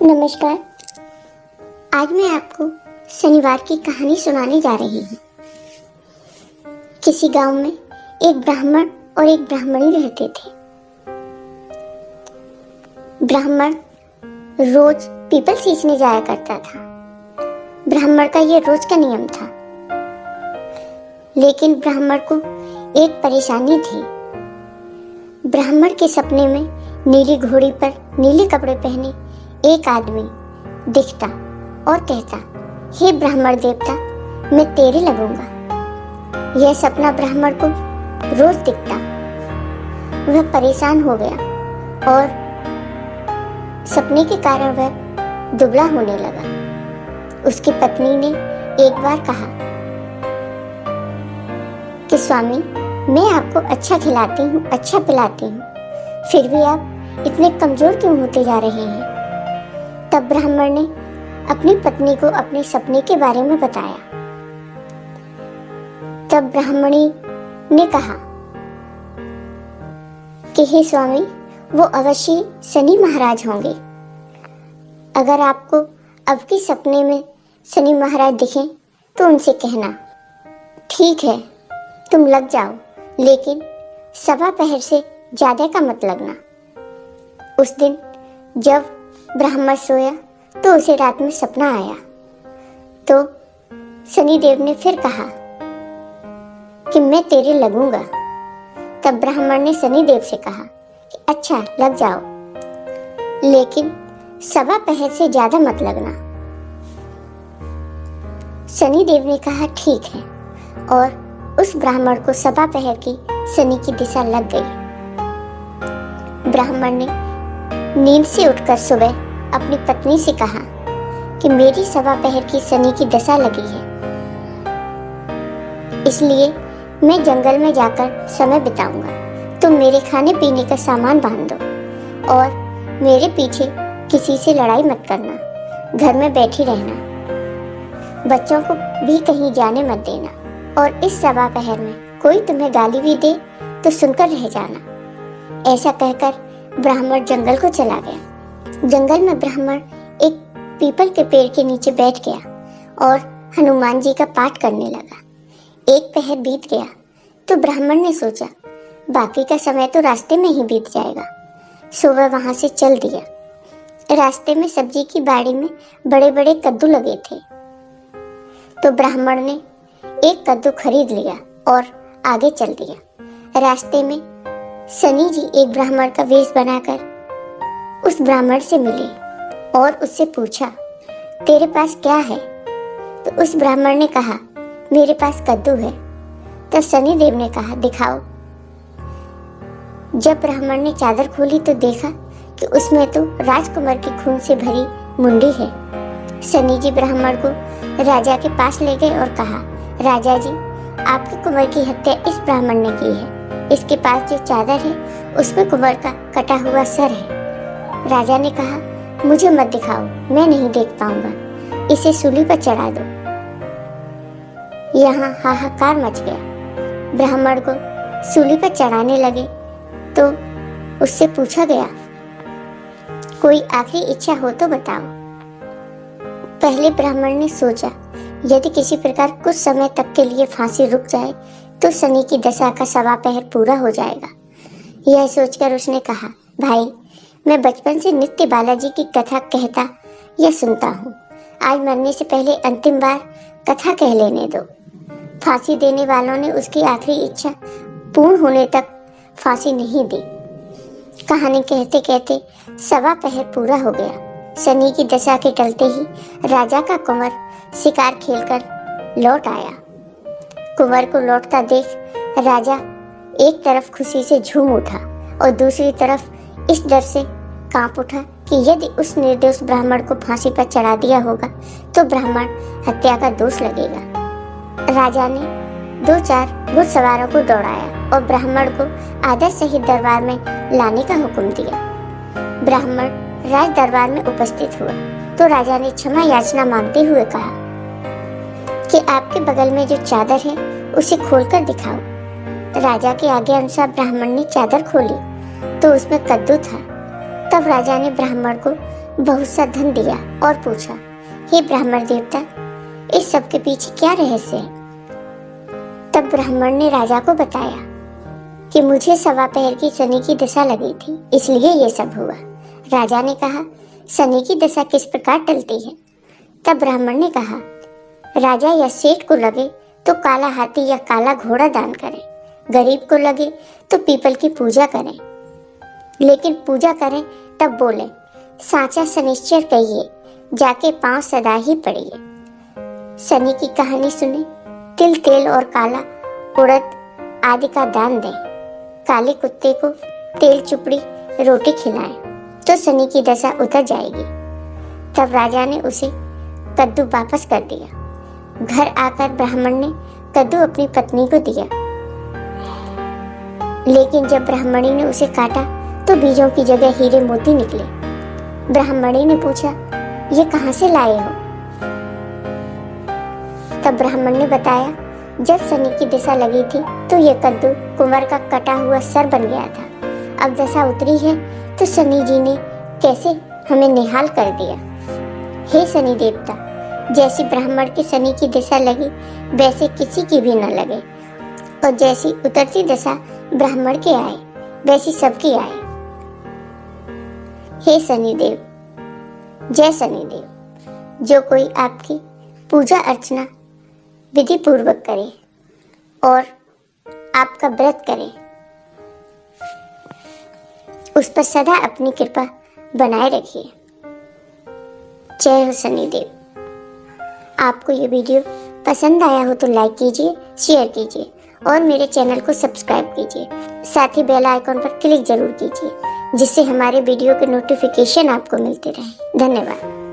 नमस्कार। आज मैं आपको शनिवार की कहानी सुनाने जा रही हूँ। किसी गांव में एक ब्राह्मण और एक ब्राह्मणी रहते थे। ब्राह्मण रोज पीपल सींचने जाया करता था। ब्राह्मण का ये रोज का नियम था। लेकिन ब्राह्मण को एक परेशानी थी। ब्राह्मण के सपने में नीली घोड़ी पर नीले कपड़े पहने एक आदमी दिखता और कहता, हे ब्राह्मण देवता, मैं तेरे लगूंगा। यह सपना ब्राह्मण को रोज दिखता। वह परेशान हो गया और सपने के कारण वह दुबला होने लगा। उसकी पत्नी ने एक बार कहा कि स्वामी, मैं आपको अच्छा खिलाती हूँ, अच्छा पिलाती हूँ, फिर भी आप इतने कमजोर क्यों होते जा रहे हैं? तब ब्राह्मण ने अपनी पत्नी को अपने सपने के बारे में बताया। तब ब्राह्मणी ने कहा कि हे स्वामी, वो अवश्य शनि महाराज होंगे। अगर आपको अब के सपने में शनि महाराज दिखें तो उनसे कहना, ठीक है, तुम लग जाओ, लेकिन सवा पहर से ज्यादा का मत लगना। उस दिन जब ब्राह्मण सोया तो उसे रात में सपना आया। तो शनिदेव ने फिर कहा कि मैं तेरे लगूंगा। तब ब्राह्मण ने शनिदेव से कहा कि अच्छा, लग जाओ, लेकिन सवा पहर से ज्यादा मत लगना। शनिदेव ने कहा ठीक है, और उस ब्राह्मण को सवा पहर की शनि की दिशा लग गई। ब्राह्मण ने नींद से उठकर सुबह अपनी पत्नी से कहा कि मेरी सवा पहर की शनि की दशा लगी है, इसलिए मैं जंगल में जाकर समय बिताऊंगा। तुम मेरे खाने पीने का सामान बांध दो और मेरे पीछे किसी से लड़ाई मत करना। घर में बैठी रहना, बच्चों को भी कहीं जाने मत देना, और इस सवा पहर में कोई तुम्हें गाली भी दे तो सुनकर रह जाना। ऐसा कहकर ब्राह्मण जंगल को चला गया। जंगल में ब्राह्मण एक पीपल के पेड़ के नीचे बैठ गया और हनुमान जी का पाठ करने लगा। एक पहर बीत गया तो ब्राह्मण ने सोचा, बाकी का समय तो रास्ते में ही बीत जाएगा। सुबह वहां से चल दिया। रास्ते में सब्जी की बाड़ी में बड़े बड़े कद्दू लगे थे, तो ब्राह्मण ने एक कद्दू खरीद लिया और आगे चल दिया। रास्ते में शनि जी एक ब्राह्मण का वेश बनाकर उस ब्राह्मण से मिले और उससे पूछा, तेरे पास क्या है? तो उस ब्राह्मण ने कहा, मेरे पास कद्दू है। तो शनिदेव ने कहा, दिखाओ। जब ब्राह्मण ने चादर खोली तो देखा कि उसमें तो राजकुमार की खून से भरी मुंडी है। शनि जी ब्राह्मण को राजा के पास ले गए और कहा, राजा जी, आपके कुंवर की हत्या इस ब्राह्मण ने की है। इसके पास जो चादर है उसमें कुंवर का कटा हुआ सर है। राजा ने कहा, मुझे मत दिखाओ, मैं नहीं देख पाऊंगा, इसे सूली पर चढ़ा दो। यहाँ हाहाकार मच गया। ब्राह्मण को सूली पर चढ़ाने लगे तो उससे पूछा गया, कोई आखिरी इच्छा हो तो बताओ। पहले ब्राह्मण ने सोचा, यदि किसी प्रकार कुछ समय तक के लिए फांसी रुक जाए तो शनि की दशा का सवा पहर पूरा हो जाएगा। यह सोचकर उसने कहा, भाई, मैं बचपन से नित्य बालाजी की कथा कहता या सुनता हूँ। आज मरने से पहले अंतिम बार कथा कह लेने दो। फांसी देने वालों ने उसकी आखिरी इच्छा पूर्ण होने तक फांसी नहीं दी। कहानी कहते कहते सवा पहर पूरा हो गया। शनि की दशा के टलते ही राजा का कुंवर शिकार खेलकर लौट आया। कुंवर को लौटता देख राजा एक तरफ खुशी से झूम उठा और दूसरी तरफ इस डर से कांप उठा कि यदि उस निर्दोष ब्राह्मण को फांसी पर चढ़ा दिया होगा तो ब्राह्मण हत्या का दोष लगेगा। राजा ने 2-4 घुड़सवारों को दौड़ाया और ब्राह्मण को आदर सहित दरबार में लाने का हुक्म दिया। ब्राह्मण राज दरबार में उपस्थित हुआ तो राजा ने क्षमा याचना मांगते हुए कहा कि आपके बगल में जो चादर है उसे खोलकर दिखाओ। राजा के आज्ञा अनुसार ब्राह्मण ने चादर खोली तो उसमें कद्दू था। तब राजा ने ब्राह्मण को बहुत सा धन दिया और पूछा, हे ब्राह्मण देवता, इस सब के पीछे क्या रहस्य है? तब ब्राह्मण ने राजा को बताया कि मुझे 1.25 पहर की शनि की दशा लगी थी, इसलिए ये सब हुआ। राजा ने कहा, शनि की दशा किस प्रकार टलती है? तब ब्राह्मण ने कहा, राजा या सेठ को लगे तो काला हाथी या काला घोड़ा दान करें, गरीब को लगे तो पीपल की पूजा करें, लेकिन पूजा करें तब बोले, साचा शनिश्चर कहिए, जाके पांव सदा ही पड़िए। शनि की कहानी सुने, तिल तेल और काला उड़द आदि का दान दें, काले कुत्ते को तेल चुपड़ी रोटी खिलाएं तो शनि की दशा उतर जाएगी। तब राजा ने उसे कद्दू वापस कर दिया। घर आकर ब्राह्मण ने कद्दू अपनी पत्नी को दिया, लेकिन जब ब्राह्मणी ने उसे काटा तो बीजों की जगह हीरे मोती निकले। ब्राह्मणी ने पूछा, ये कहाँ से लाए हो? तब ब्राह्मण ने बताया, जब शनि की दशा लगी थी तो ये कद्दू कुंवर का कटा हुआ सर बन गया था। अब दशा उतरी है तो शनि जी ने कैसे हमें निहाल कर दिया। हे शनि देवता, जैसी ब्राह्मण के शनि की दशा लगी वैसे किसी की भी न लगे, और जैसी उतरती दशा ब्राह्मण के आए वैसी सबकी आए। हे शनिदेव, जय शनिदेव। जो कोई आपकी पूजा अर्चना विधि पूर्वक करे और आपका व्रत करे, उस पर सदा अपनी कृपा बनाए रखिए। जय हो शनिदेव। आपको ये वीडियो पसंद आया हो तो लाइक कीजिए, शेयर कीजिए और मेरे चैनल को सब्सक्राइब कीजिए। साथ ही बेल आइकॉन पर क्लिक जरूर कीजिए, जिससे हमारे वीडियो के नोटिफिकेशन आपको मिलते रहे। धन्यवाद।